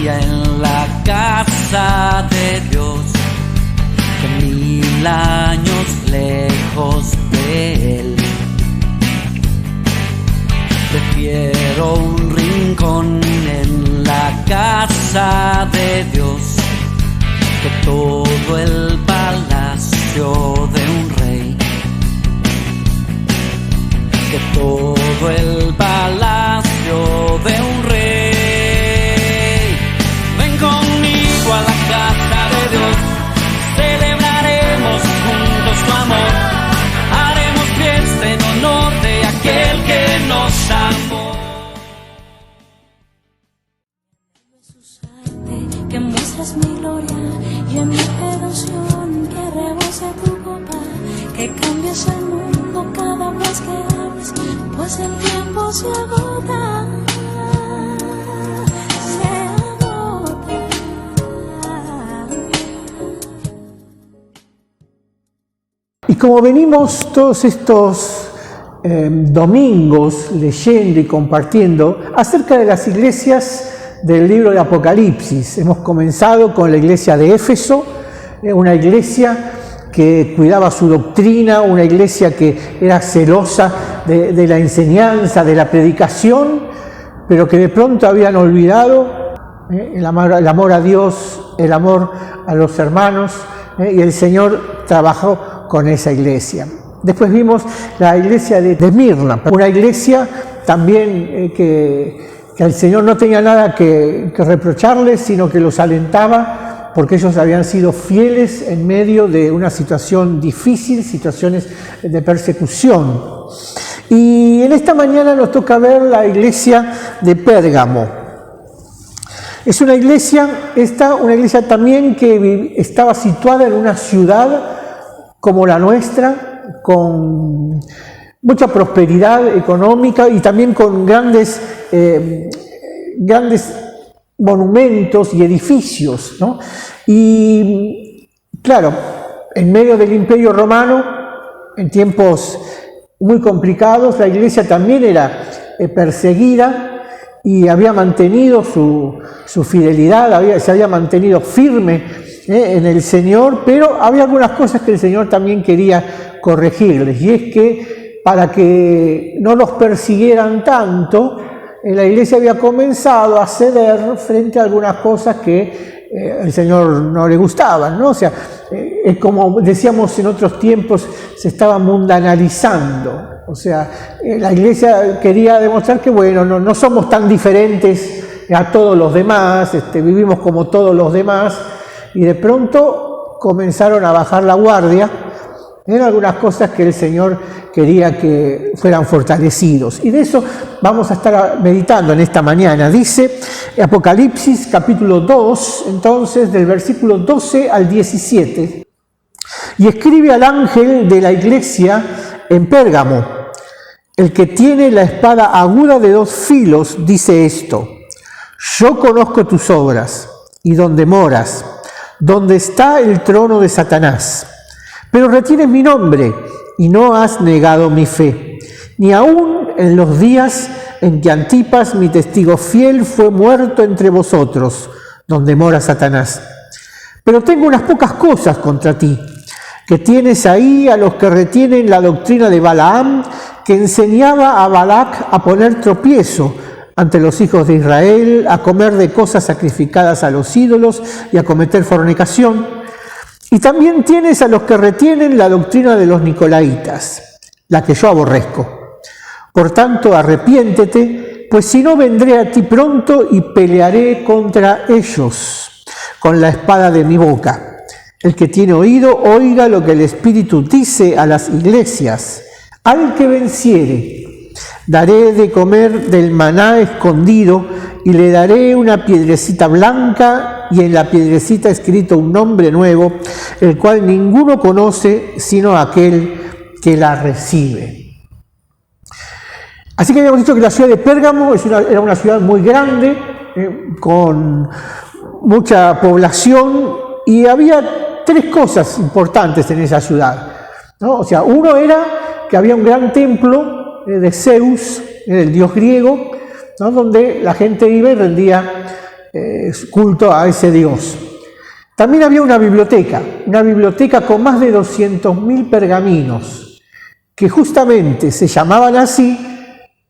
día en la casa de Dios que 1000 años lejos de Él. Prefiero un rincón en la casa de Dios que todo el palacio de un rey, que todo el palacio de un rey. Ven conmigo a la casa de Dios, celebraremos juntos tu amor, haremos fiesta en honor de aquel que nos amó. Que muestres mi gloria y en mi redención que rebose tu copa, que cambies el mundo cada vez que hables, pues el tiempo se agota, se agota. Y como venimos todos estos domingos leyendo y compartiendo acerca de las iglesias del libro de Apocalipsis, hemos comenzado con la iglesia de Éfeso, una iglesia que cuidaba su doctrina, una iglesia que era celosa de la enseñanza, de la predicación, pero que de pronto habían olvidado el amor a Dios, el amor a los hermanos, y el Señor trabajó con esa iglesia. Después vimos la iglesia de Esmirna, una iglesia también que el Señor no tenía nada que reprocharles, sino que los alentaba porque ellos habían sido fieles en medio de una situación difícil, situaciones de persecución. Y en esta mañana nos toca ver la iglesia de Pérgamo. Es una iglesia también que estaba situada en una ciudad como la nuestra, con mucha prosperidad económica y también con grandes monumentos y edificios, ¿no? Y claro, en medio del Imperio Romano, en tiempos muy complicados, la iglesia también era perseguida y había mantenido su fidelidad, se había mantenido firme en el Señor, pero había algunas cosas que el Señor también quería corregirles, y es que para que no los persiguieran tanto, la iglesia había comenzado a ceder frente a algunas cosas que al Señor no le gustaban, ¿no? O sea, es como decíamos en otros tiempos, se estaba mundanalizando. O sea, la iglesia quería demostrar que, bueno, no somos tan diferentes a todos los demás, vivimos como todos los demás, y de pronto comenzaron a bajar la guardia. Eran algunas cosas que el Señor quería que fueran fortalecidos. Y de eso vamos a estar meditando en esta mañana. Dice Apocalipsis capítulo 2, entonces del versículo 12 al 17. Y escribe al ángel de la iglesia en Pérgamo: el que tiene la espada aguda de 2 filos dice esto: yo conozco tus obras y donde moras, donde está el trono de Satanás. Pero retienes mi nombre y no has negado mi fe, ni aun en los días en que Antipas, mi testigo fiel, fue muerto entre vosotros, donde mora Satanás. Pero tengo unas pocas cosas contra ti, que tienes ahí a los que retienen la doctrina de Balaam, que enseñaba a Balac a poner tropiezo ante los hijos de Israel, a comer de cosas sacrificadas a los ídolos y a cometer fornicación. Y también tienes a los que retienen la doctrina de los nicolaitas, la que yo aborrezco. Por tanto, arrepiéntete, pues si no vendré a ti pronto y pelearé contra ellos con la espada de mi boca. El que tiene oído, oiga lo que el Espíritu dice a las iglesias. Al que venciere, daré de comer del maná escondido y le daré una piedrecita blanca y en la piedrecita escrito un nombre nuevo, el cual ninguno conoce sino aquel que la recibe. Así que habíamos dicho que la ciudad de Pérgamo era una ciudad muy grande, con mucha población, y había 3 cosas importantes en esa ciudad, ¿no? O sea, uno era que había un gran templo de Zeus, el dios griego, ¿no? Donde la gente iba y rendía culto a ese Dios. También había una biblioteca con más de 200.000 pergaminos, que justamente se llamaban así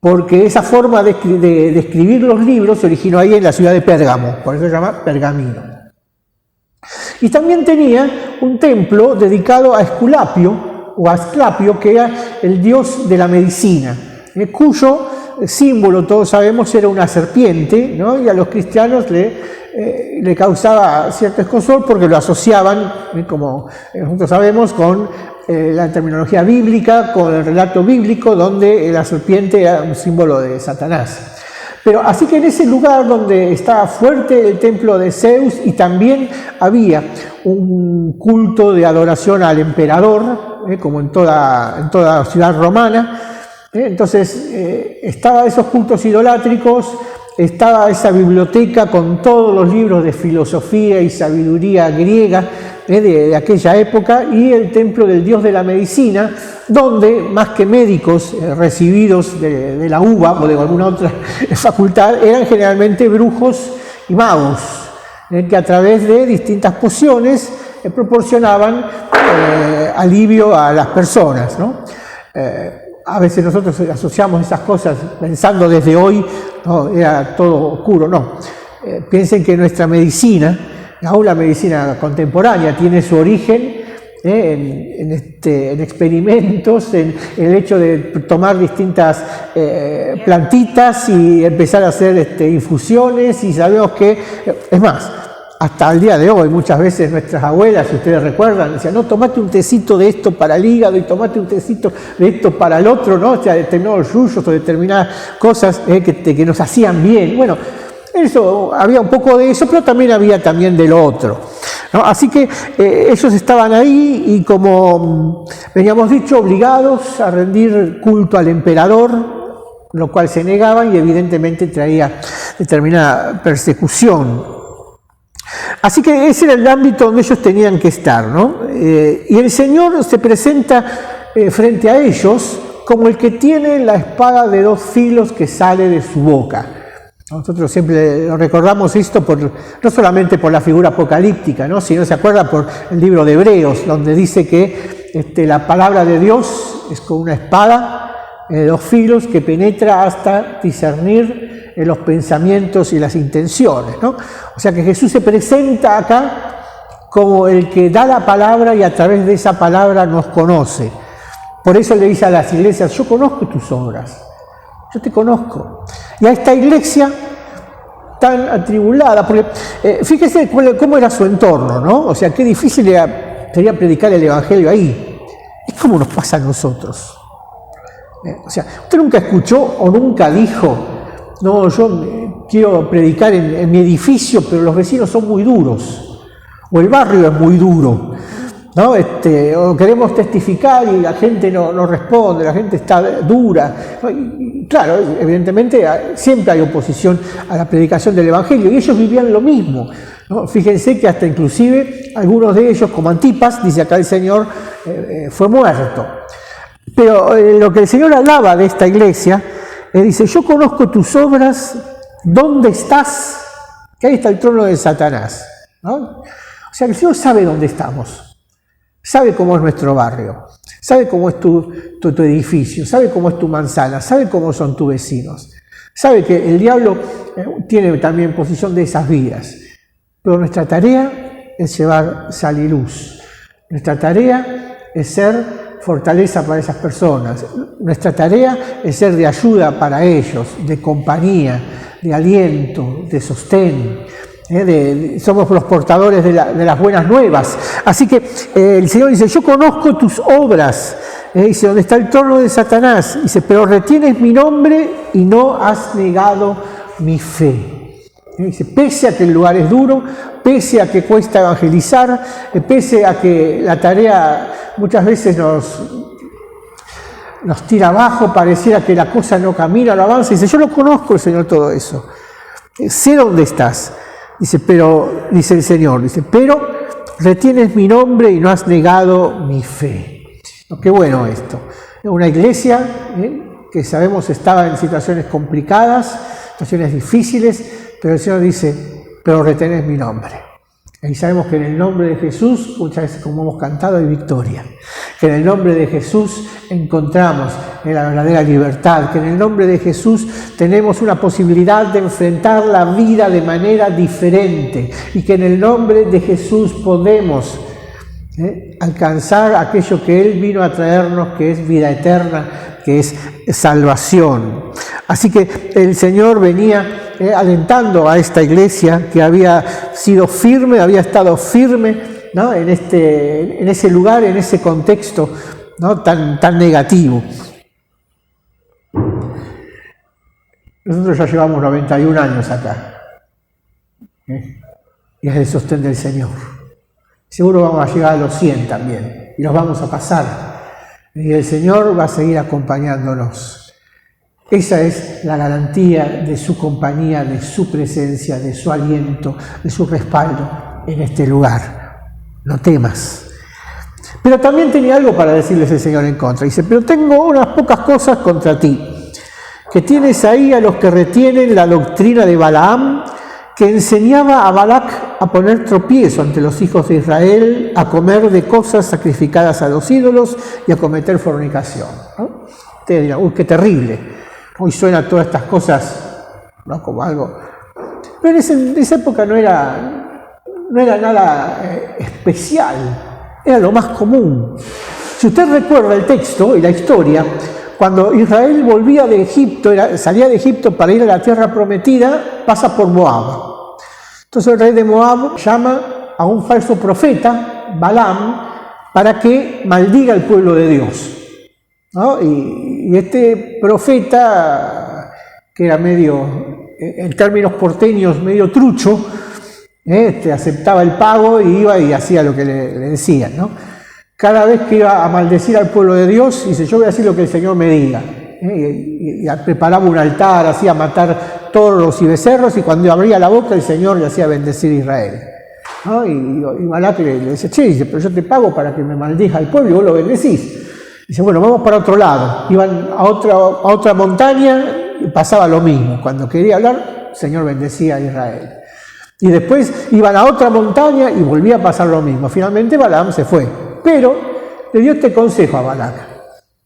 porque esa forma de escribir los libros se originó ahí en la ciudad de Pérgamo, por eso se llama Pergamino. Y también tenía un templo dedicado a Esculapio, o a Asclepio, que era el dios de la medicina, cuyo símbolo, todos sabemos, era una serpiente, ¿no? Y a los cristianos le causaba cierto escozor porque lo asociaban, como nosotros sabemos, con la terminología bíblica, con el relato bíblico, donde la serpiente era un símbolo de Satanás. Pero así que en ese lugar donde estaba fuerte el templo de Zeus, y también había un culto de adoración al emperador, como en toda ciudad romana, entonces estaba esos cultos idolátricos, estaba esa biblioteca con todos los libros de filosofía y sabiduría griega de aquella época, y el templo del dios de la medicina, donde más que médicos recibidos de la UBA o de alguna otra facultad, eran generalmente brujos y magos, que a través de distintas pociones proporcionaban alivio a las personas, ¿no? A veces nosotros asociamos esas cosas pensando desde hoy, no, era todo oscuro, no. Piensen que nuestra medicina, aún la medicina contemporánea, tiene su origen en experimentos, en el hecho de tomar distintas plantitas y empezar a hacer infusiones, y sabemos que, es más, hasta el día de hoy, muchas veces nuestras abuelas, si ustedes recuerdan, decían, no, tomate un tecito de esto para el hígado y tomate un tecito de esto para el otro, ¿no? O sea, determinados yuyos o determinadas cosas que nos hacían bien. Bueno, eso, había un poco de eso, pero también había de lo otro, ¿no? Así que ellos estaban ahí y, como veníamos dicho, obligados a rendir culto al emperador, lo cual se negaban y evidentemente traía determinada persecución. Así que ese era el ámbito donde ellos tenían que estar, ¿no? Y el Señor se presenta frente a ellos como el que tiene la espada de 2 filos que sale de su boca. Nosotros siempre recordamos esto no solamente por la figura apocalíptica, ¿no? Sino, se acuerda, por el libro de Hebreos, donde dice que la palabra de Dios es como una espada de 2 filos que penetra hasta discernir los pensamientos y las intenciones, ¿no? O sea que Jesús se presenta acá como el que da la palabra y a través de esa palabra nos conoce. Por eso le dice a las iglesias, yo conozco tus obras, yo te conozco. Y a esta iglesia tan atribulada, porque fíjese cómo era su entorno, ¿no? O sea, qué difícil sería predicar el evangelio ahí. Es como nos pasa a nosotros. O sea, usted nunca escuchó o nunca dijo, no, yo quiero predicar en mi edificio, pero los vecinos son muy duros, o el barrio es muy duro, ¿no? O queremos testificar y la gente no responde, la gente está dura. Y claro, evidentemente siempre hay oposición a la predicación del evangelio, y ellos vivían lo mismo, ¿no? Fíjense que hasta inclusive algunos de ellos, como Antipas, dice acá el Señor, fue muerto. Pero lo que el Señor hablaba de esta iglesia, dice, yo conozco tus obras, ¿dónde estás? Que ahí está el trono de Satanás, ¿no? O sea, el Señor sabe dónde estamos, sabe cómo es nuestro barrio, sabe cómo es tu edificio, sabe cómo es tu manzana, sabe cómo son tus vecinos, sabe que el diablo tiene también posesión de esas vidas, pero nuestra tarea es llevar sal y luz, nuestra tarea es ser fortaleza para esas personas. Nuestra tarea es ser de ayuda para ellos, de compañía, de aliento, de sostén. Somos los portadores de las buenas nuevas. Así que el Señor dice, yo conozco tus obras. Dice, ¿dónde está el trono de Satanás? Dice, pero retienes mi nombre y no has negado mi fe. Dice, pese a que el lugar es duro, pese a que cuesta evangelizar, pese a que la tarea muchas veces nos tira abajo, pareciera que la cosa no camina, no avanza. Dice, yo no conozco, Señor, todo eso. Sé dónde estás. Dice el Señor, pero retienes mi nombre y no has negado mi fe. Qué bueno esto. Una iglesia que sabemos estaba en situaciones complicadas, situaciones difíciles, pero el Señor dice, pero retenés mi nombre. Y sabemos que en el nombre de Jesús, muchas veces como hemos cantado, hay victoria. Que en el nombre de Jesús encontramos la verdadera libertad. Que en el nombre de Jesús tenemos una posibilidad de enfrentar la vida de manera diferente. Y que en el nombre de Jesús podemos alcanzar aquello que Él vino a traernos, que es vida eterna, que es salvación. Así que el Señor venía alentando a esta iglesia que había sido firme, había estado firme, ¿no?, en ese lugar, en ese contexto, ¿no?, tan negativo. Nosotros ya llevamos 91 años acá, y es el sostén del Señor. Seguro vamos a llegar a los 100 también, y nos vamos a pasar, y el Señor va a seguir acompañándonos. Esa es la garantía de su compañía, de su presencia, de su aliento, de su respaldo en este lugar. No temas. Pero también tenía algo para decirles el Señor en contra. Dice, pero tengo unas pocas cosas contra ti, que tienes ahí a los que retienen la doctrina de Balaam, que enseñaba a Balac a poner tropiezo ante los hijos de Israel, a comer de cosas sacrificadas a los ídolos y a cometer fornicación, ¿no? Ustedes dirán, uy, qué terrible. Hoy suena todas estas cosas, ¿no?, como algo. Pero en esa época no era nada especial, era lo más común. Si usted recuerda el texto y la historia, cuando Israel volvía de Egipto, salía de Egipto para ir a la tierra prometida, pasa por Moab. Entonces el rey de Moab llama a un falso profeta, Balaam, para que maldiga al pueblo de Dios, ¿no? Y este profeta, que era medio, en términos porteños, medio trucho, aceptaba el pago y iba y hacía lo que le decían, ¿no? Cada vez que iba a maldecir al pueblo de Dios, dice, yo voy a hacer lo que el Señor me diga. Y preparaba un altar, hacía matar toros y becerros, y cuando abría la boca el Señor le hacía bendecir a Israel, ¿no? Y Balac le decía, dice, pero yo te pago para que me maldija al pueblo y vos lo bendecís. Dice, bueno, vamos para otro lado. Iban a otra montaña y pasaba lo mismo. Cuando quería hablar, el Señor bendecía a Israel. Y después iban a otra montaña y volvía a pasar lo mismo. Finalmente Balaam se fue. Pero le dio este consejo a Balac.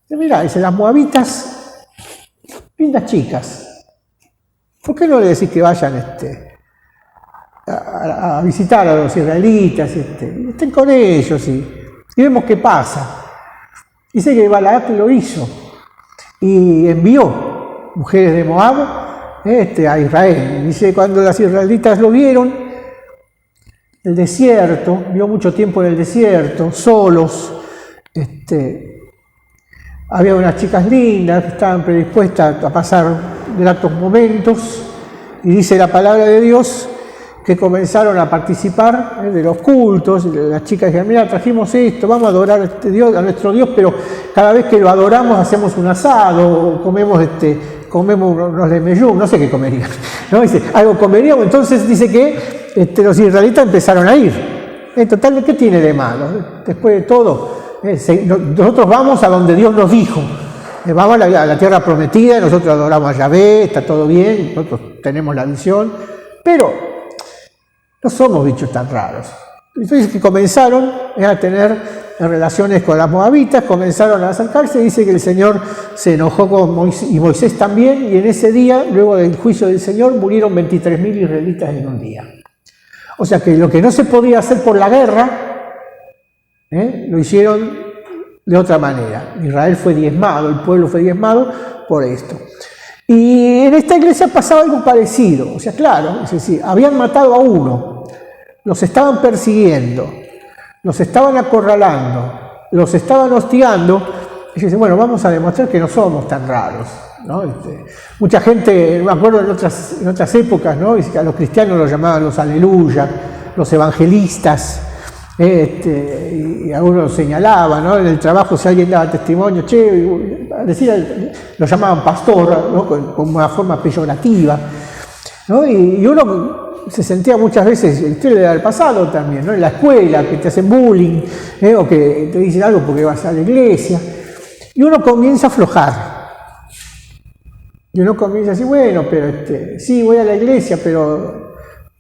Dice, mirá, dice, las moabitas, lindas chicas, ¿por qué no le decís que vayan a visitar a los israelitas, y estén con ellos y vemos qué pasa? Dice que Balac lo hizo y envió mujeres de Moab a Israel. Dice, cuando las israelitas lo vieron, el desierto, vio mucho tiempo en el desierto, solos, había unas chicas lindas que estaban predispuestas a pasar gratos momentos, y dice la palabra de Dios que comenzaron a participar de los cultos. Las chicas dijeron, mira, trajimos esto, vamos a adorar a nuestro Dios, pero cada vez que lo adoramos hacemos un asado, o comemos unos lemeyú, no sé qué comerían, ¿no? Dice, algo comeríamos. Entonces dice que los israelitas empezaron a ir. En total, ¿qué tiene de malo? Después de todo, nosotros vamos a donde Dios nos dijo. Vamos a la tierra prometida, nosotros adoramos a Yahvé, está todo bien, nosotros tenemos la visión, pero no somos bichos tan raros. Entonces que comenzaron a tener relaciones con las moabitas, comenzaron a acercarse, dice que el Señor se enojó con Moisés, y Moisés también, y en ese día, luego del juicio del Señor, murieron 23.000 israelitas en un día. O sea que lo que no se podía hacer por la guerra, lo hicieron de otra manera. Israel fue diezmado, el pueblo fue diezmado por esto. Y en esta iglesia pasaba algo parecido. O sea, claro, es decir, habían matado a uno, los estaban persiguiendo, los estaban acorralando, los estaban hostigando. Y dicen, bueno, vamos a demostrar que no somos tan raros, ¿no? Mucha gente, me acuerdo en otras épocas, ¿no? A los cristianos los llamaban los aleluya, los evangelistas. Y algunos señalaban, ¿no? En el trabajo, si alguien daba testimonio, lo llamaban pastor, ¿no? Con una forma peyorativa, ¿no? Y uno se sentía muchas veces, usted le da el pasado también, ¿no? En la escuela, que te hacen bullying, o que te dicen algo porque vas a la iglesia, y uno comienza a aflojar. Y uno comienza a decir, bueno, pero sí, voy a la iglesia, pero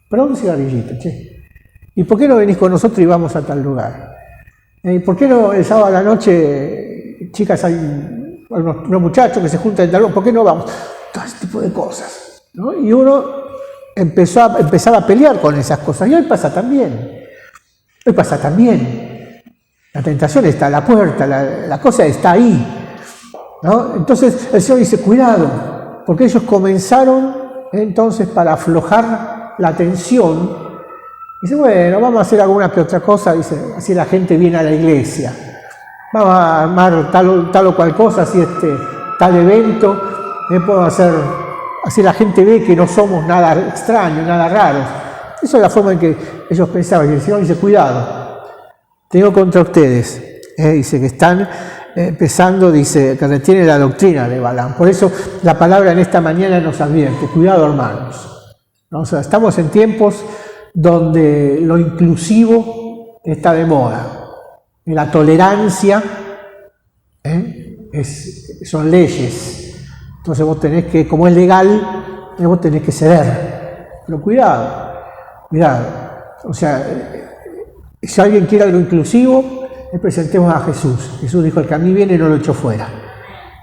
Perdón, un cigarrillito, che. ¿Y por qué no venís con nosotros y vamos a tal lugar? ¿Por qué no el sábado a la noche, chicas, hay unos muchachos que se juntan en tal lugar, ¿por qué no vamos? Todo ese tipo de cosas, ¿no? Y uno empezaba a pelear con esas cosas. Y hoy pasa también. Hoy pasa también. La tentación está a la puerta, la cosa está ahí, ¿no? Entonces el Señor dice, cuidado, porque ellos comenzaron entonces para aflojar la tensión. Dice, bueno, vamos a hacer alguna que otra cosa, dice, así la gente viene a la iglesia. Vamos a armar tal o cual cosa, así tal evento, podemos hacer, así la gente ve que no somos nada extraños, nada raros. Esa es la forma en que ellos pensaban. Y el Señor dice, cuidado, tengo contra ustedes, dice que están empezando, dice, que retienen la doctrina de Balaam. Por eso la palabra en esta mañana nos advierte, cuidado hermanos, ¿no? O sea, estamos en tiempos donde lo inclusivo está de moda, la tolerancia son leyes, entonces vos tenés que, como es legal, vos tenés que ceder, pero cuidado, o sea, si alguien quiere algo inclusivo, le presentemos a Jesús. Jesús dijo, el que a mí viene no lo echo fuera,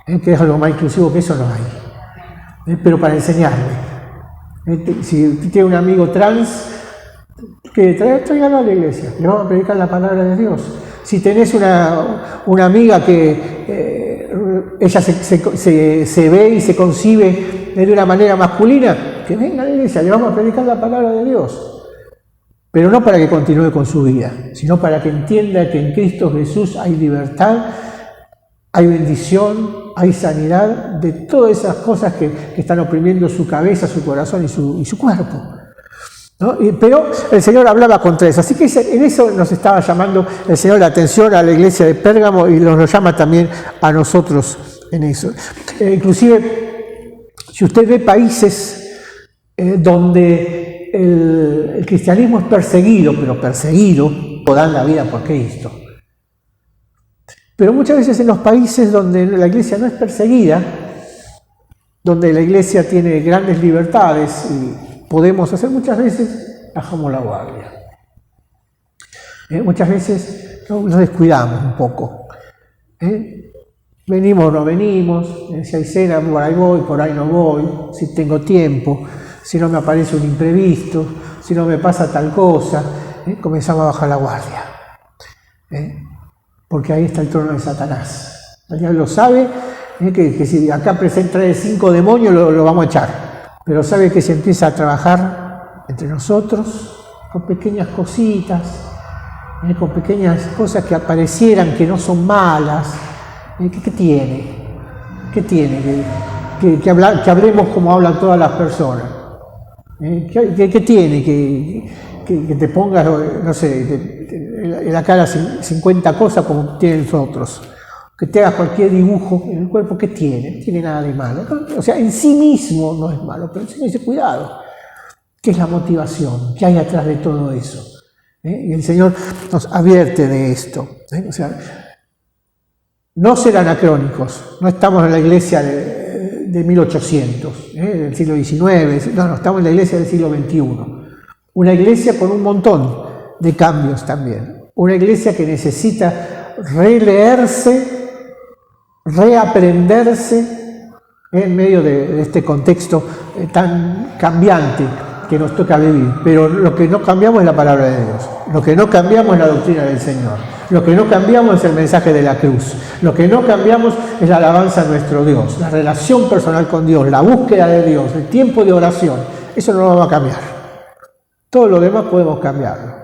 que es algo más inclusivo que eso no hay, pero para enseñarle. Si tiene un amigo trans, que tráigalo a la iglesia, le vamos a predicar la palabra de Dios. Si tenés una amiga que ella se ve y se concibe de una manera masculina, que venga a la iglesia, le vamos a predicar la palabra de Dios. Pero no para que continúe con su vida, sino para que entienda que en Cristo Jesús hay libertad, hay bendición, hay sanidad de todas esas cosas que están oprimiendo su cabeza, su corazón y su cuerpo, ¿no? Pero el Señor hablaba contra eso, así que en eso nos estaba llamando el Señor la atención a la iglesia de Pérgamo y nos lo llama también a nosotros en eso. Inclusive, si usted ve países donde el cristianismo es perseguido, pero perseguido, o dan la vida por Cristo. Pero muchas veces en los países donde la iglesia no es perseguida, donde la iglesia tiene grandes libertades y podemos hacer, muchas veces bajamos la guardia. Muchas veces nos descuidamos un poco. Venimos o no venimos, si hay cena, por ahí voy, por ahí no voy, si tengo tiempo, si no me aparece un imprevisto, si no me pasa tal cosa, comenzamos a bajar la guardia. Porque ahí está el trono de Satanás. El diablo sabe que si acá presenta 5 demonios lo vamos a echar. Pero sabe que se empieza a trabajar entre nosotros con pequeñas cositas, con pequeñas cosas que aparecieran que no son malas. ¿Qué tiene? ¿Qué tiene? Que hablemos como hablan todas las personas. ¿Qué tiene? Que te pongas, no sé, en la cara 50 cosas como tienen otros. Que te hagas cualquier dibujo en el cuerpo, ¿qué tiene? No tiene nada de malo. O sea, en sí mismo no es malo, pero el Señor dice, cuidado. ¿Qué es la motivación? ¿Qué hay atrás de todo eso? Y el Señor nos advierte de esto. O sea, no ser anacrónicos. No estamos en la iglesia de 1800, del siglo XIX. No, estamos en la iglesia del siglo XXI. Una iglesia con un montón de cambios también. Una iglesia que necesita releerse, reaprenderse en medio de este contexto tan cambiante que nos toca vivir. Pero lo que no cambiamos es la palabra de Dios. Lo que no cambiamos es la doctrina del Señor. Lo que no cambiamos es el mensaje de la cruz. Lo que no cambiamos es la alabanza a nuestro Dios, la relación personal con Dios, la búsqueda de Dios, el tiempo de oración. Eso no lo va a cambiar. Todo lo demás podemos cambiarlo.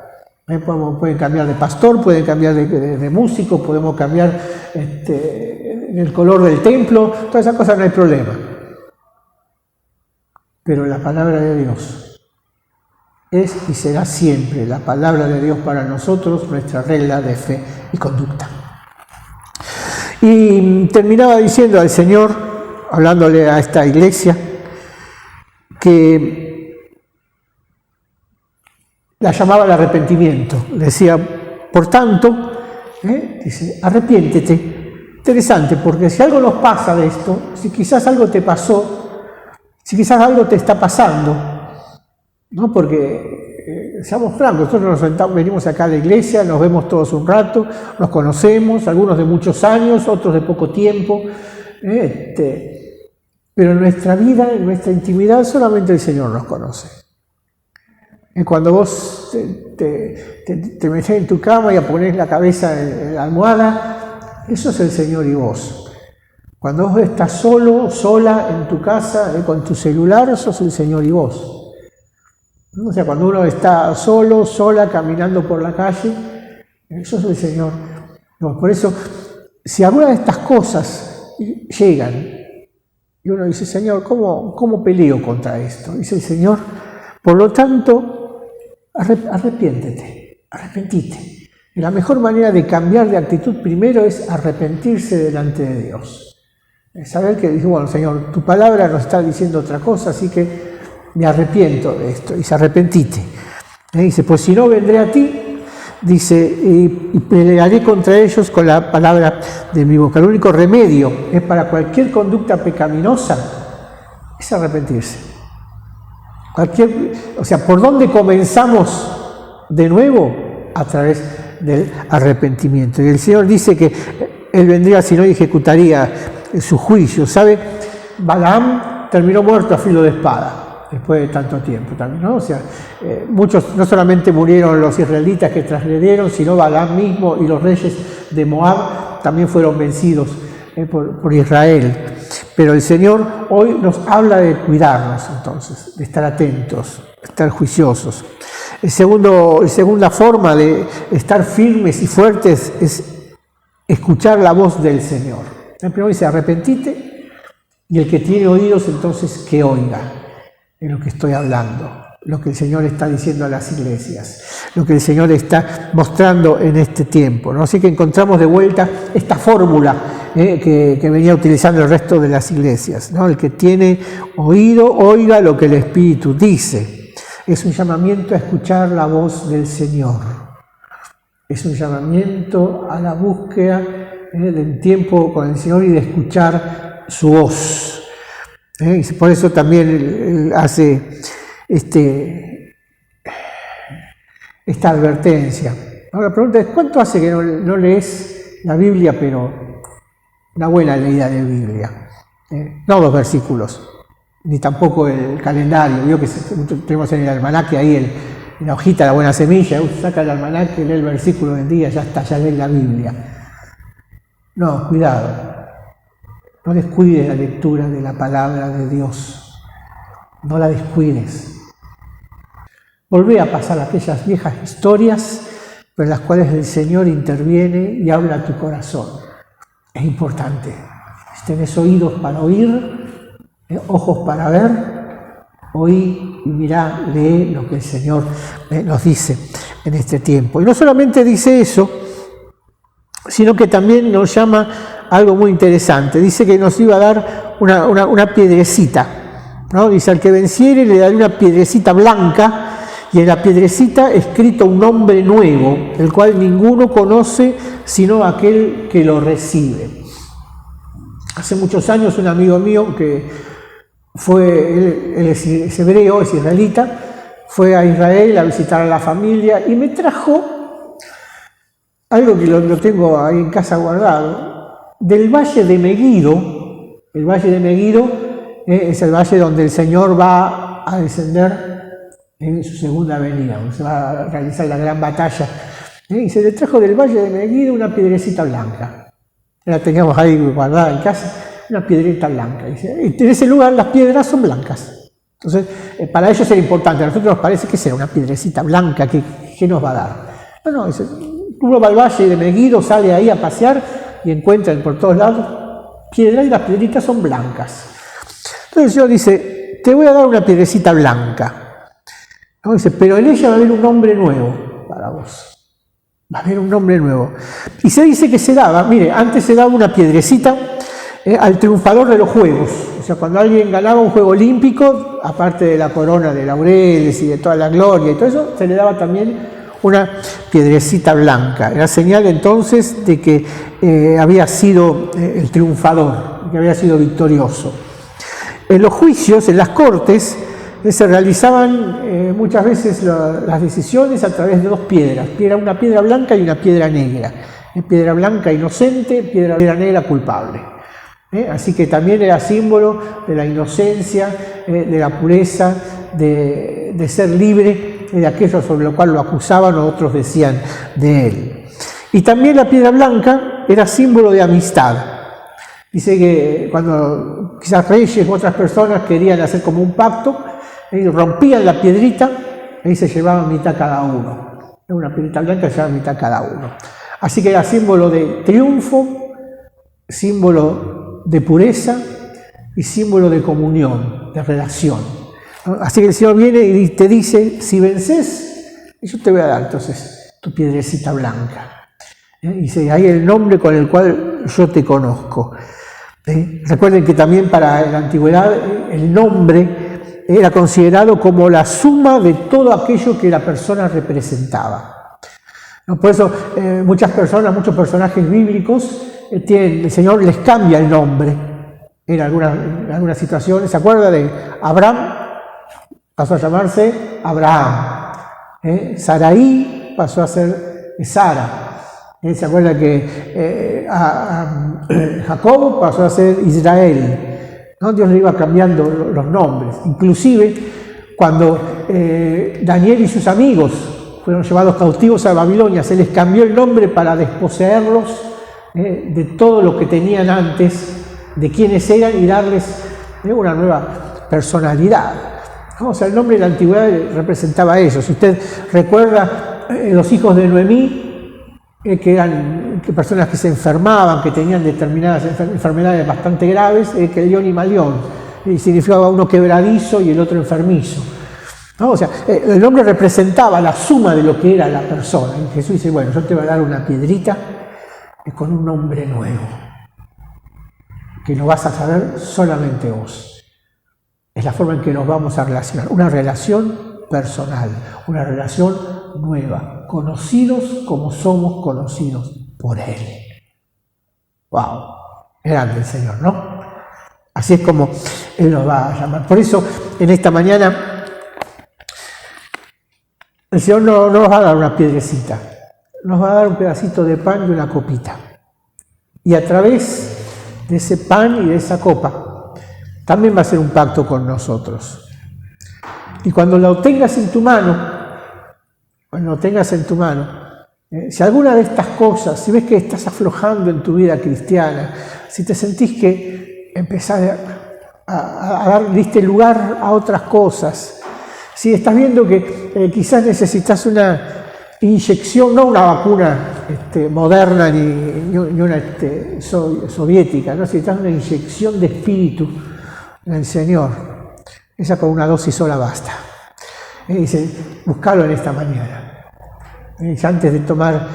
Pueden cambiar de pastor, pueden cambiar de músico, podemos cambiar el color del templo, todas esas cosas no hay problema. Pero la palabra de Dios es y será siempre la palabra de Dios para nosotros, nuestra regla de fe y conducta. Y terminaba diciendo al Señor, hablándole a esta iglesia, que la llamaba al arrepentimiento. Le decía, por tanto, dice, arrepiéntete. Interesante, porque si algo nos pasa de esto, si quizás algo te pasó, si quizás algo te está pasando, ¿no? Porque, seamos francos, nosotros nos sentamos, venimos acá a la iglesia, nos vemos todos un rato, nos conocemos, algunos de muchos años, otros de poco tiempo, pero en nuestra vida, en nuestra intimidad, solamente el Señor nos conoce. Y cuando vos te metés en tu cama y pones la cabeza en la almohada, eso es el Señor y vos. Cuando vos estás solo, sola en tu casa, con tu celular, eso es el Señor y vos. O sea, cuando uno está solo, sola, caminando por la calle, eso es el Señor. No, por eso, si alguna de estas cosas llegan, y uno dice, Señor, ¿cómo peleo contra esto? Dice el Señor, por lo tanto, arrepiéntete, arrepentite. Y la mejor manera de cambiar de actitud primero es arrepentirse delante de Dios. Saber que dice, bueno, Señor, tu palabra nos está diciendo otra cosa, así que me arrepiento de esto. Dice, arrepentite. Dice, pues si no vendré a ti, dice, y pelearé contra ellos con la palabra de mi boca. El único remedio es para cualquier conducta pecaminosa, es arrepentirse. O sea, ¿por dónde comenzamos de nuevo? A través del arrepentimiento. Y el Señor dice que Él vendría si no y ejecutaría su juicio. ¿Sabe? Balaam terminó muerto a filo de espada después de tanto tiempo también, ¿no? O sea, muchos, no solamente murieron los israelitas que transgredieron, sino Balaam mismo y los reyes de Moab también fueron vencidos por Israel. Pero el Señor hoy nos habla de cuidarnos entonces, de estar atentos, de estar juiciosos. La segunda forma de estar firmes y fuertes es escuchar la voz del Señor. El primero dice, arrepentite, y el que tiene oídos entonces que oiga en lo que estoy hablando, lo que el Señor está diciendo a las iglesias, lo que el Señor está mostrando en este tiempo, ¿no? Así que encontramos de vuelta esta fórmula que venía utilizando el resto de las iglesias, ¿no? El que tiene oído, oiga lo que el Espíritu dice. Es un llamamiento a escuchar la voz del Señor. Es un llamamiento a la búsqueda del tiempo con el Señor y de escuchar su voz. Y por eso también él hace esta advertencia. Ahora la pregunta es, ¿cuánto hace que no lees la Biblia, pero una buena leída de Biblia? No los versículos, ni tampoco el calendario. Vio que tenemos en el almanaque ahí en la hojita la buena semilla, saca el almanaque, lee el versículo del día, ya está, ya lee la Biblia. No, cuidado, no descuides la lectura de la palabra de Dios, no la descuides. Volvé a pasar aquellas viejas historias, pero en las cuales el Señor interviene y habla a tu corazón. Es importante. Si tenés oídos para oír, ojos para ver, oí y mirá, lee lo que el Señor nos dice en este tiempo. Y no solamente dice eso, sino que también nos llama algo muy interesante. Dice que nos iba a dar una piedrecita, ¿no? Dice, al que venciere le daré una piedrecita blanca, y en la piedrecita escrito un nombre nuevo, el cual ninguno conoce sino aquel que lo recibe. Hace muchos años un amigo mío que él es hebreo, es israelita, fue a Israel a visitar a la familia y me trajo algo que lo tengo ahí en casa guardado, del Valle de Megiddo. El Valle de Megiddo es el valle donde el Señor va a descender en su segunda venida, donde se va a realizar la gran batalla. Y se le trajo del Valle de Megiddo una piedrecita blanca. La teníamos ahí guardada en casa, una piedrita blanca. Y en ese lugar las piedras son blancas. Entonces, para ellos era importante. A nosotros nos parece que sea una piedrecita blanca, ¿qué nos va a dar? No, dice, uno va al Valle de Megiddo, sale ahí a pasear y encuentran por todos lados piedras y las piedritas son blancas. Entonces el Señor dice, te voy a dar una piedrecita blanca. ¿No? Dice, pero en ella va a haber un nombre nuevo para vos. Va a haber un nombre nuevo. Y se dice que se daba, mire, antes se daba una piedrecita al triunfador de los juegos. O sea, cuando alguien ganaba un juego olímpico, aparte de la corona de laureles y de toda la gloria y todo eso, se le daba también una piedrecita blanca. Era señal entonces de que había sido el triunfador, que había sido victorioso. En los juicios, en las cortes, se realizaban muchas veces las decisiones a través de dos piedras, una piedra blanca y una piedra negra. Piedra blanca inocente, piedra negra culpable. Así que también era símbolo de la inocencia, de la pureza, de ser libre de aquello sobre lo cual lo acusaban o otros decían de él. Y también la piedra blanca era símbolo de amistad. Dice que cuando quizás reyes u otras personas querían hacer como un pacto, rompían la piedrita y se llevaban mitad cada uno. Una piedrita blanca se llevaban mitad cada uno. Así que era símbolo de triunfo, símbolo de pureza y símbolo de comunión, de relación. Así que el Señor viene y te dice, si vences, yo te voy a dar entonces tu piedrecita blanca. Y dice, ahí el nombre con el cual yo te conozco. Recuerden que también para la antigüedad el nombre era considerado como la suma de todo aquello que la persona representaba. Por eso muchos personajes bíblicos el Señor les cambia el nombre en algunas situaciones. ¿Se acuerda de Abraham? Pasó a llamarse Abraham. Saraí pasó a ser Sara. ¿Se acuerda que Jacob pasó a ser Israel? ¿No? Dios le iba cambiando los nombres. Inclusive cuando Daniel y sus amigos fueron llevados cautivos a Babilonia, se les cambió el nombre para desposeerlos de todo lo que tenían antes, de quiénes eran y darles una nueva personalidad. O sea, el nombre de la antigüedad representaba eso. Si usted recuerda, los hijos de Noemí, que eran personas que se enfermaban, que tenían determinadas enfermedades bastante graves, Kelión y Malión, y significaba uno quebradizo y el otro enfermizo. ¿No? O sea, el nombre representaba la suma de lo que era la persona. Y Jesús dice, bueno, yo te voy a dar una piedrita con un nombre nuevo, que lo vas a saber solamente vos. Es la forma en que nos vamos a relacionar, una relación personal, una relación nueva, conocidos como somos conocidos por Él. ¡Wow! Grande el Señor, ¿no? Así es como Él nos va a llamar. Por eso, en esta mañana, el Señor no nos va a dar una piedrecita, nos va a dar un pedacito de pan y una copita. Y a través de ese pan y de esa copa, también va a hacer un pacto con nosotros. Y cuando lo tengas en tu mano, si alguna de estas cosas, si ves que estás aflojando en tu vida cristiana, si te sentís que empezás a diste lugar a otras cosas, si estás viendo que quizás necesitas una inyección, no una vacuna moderna ni una soviética, ¿no? Necesitas una inyección de espíritu del Señor. Esa con una dosis sola basta. Dice, buscalo en esta mañana. Dice, antes de tomar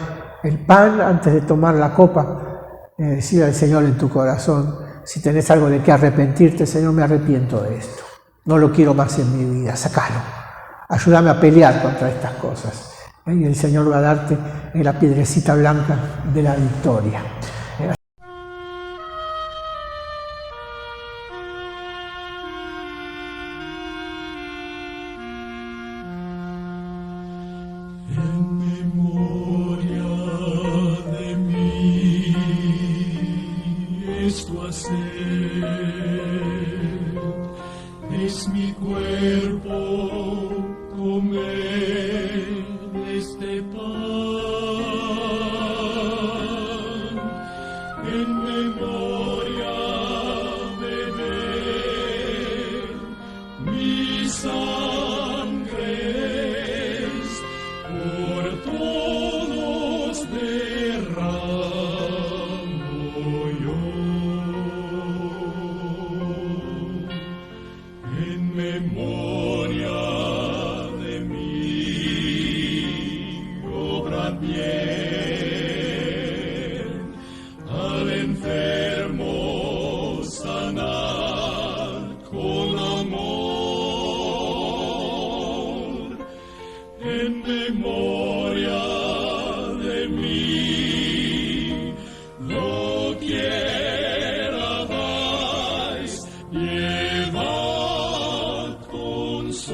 el pan, antes de tomar la copa, decirle al Señor en tu corazón, si tenés algo de qué arrepentirte, Señor, me arrepiento de esto. No lo quiero más en mi vida, sacalo. Ayúdame a pelear contra estas cosas. Y el Señor va a darte la piedrecita blanca de la victoria. En memoria de mí esto hacer, es mi cuerpo comer este pan, en memoria beber mi sangre, por todos derramo yo, en memoria de mí, obra bien, al enfermo sanar con amor, en memoria de mí, lo quieras, llevad consuelo.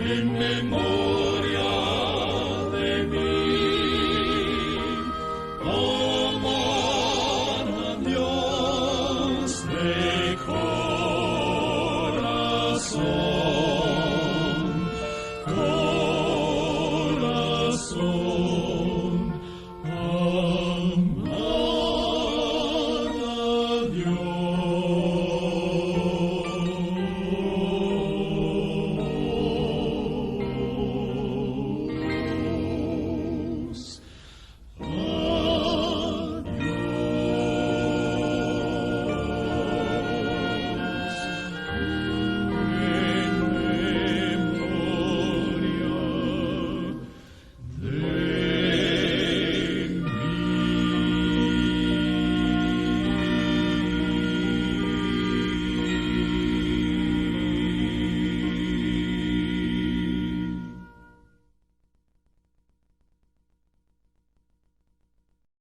en memoria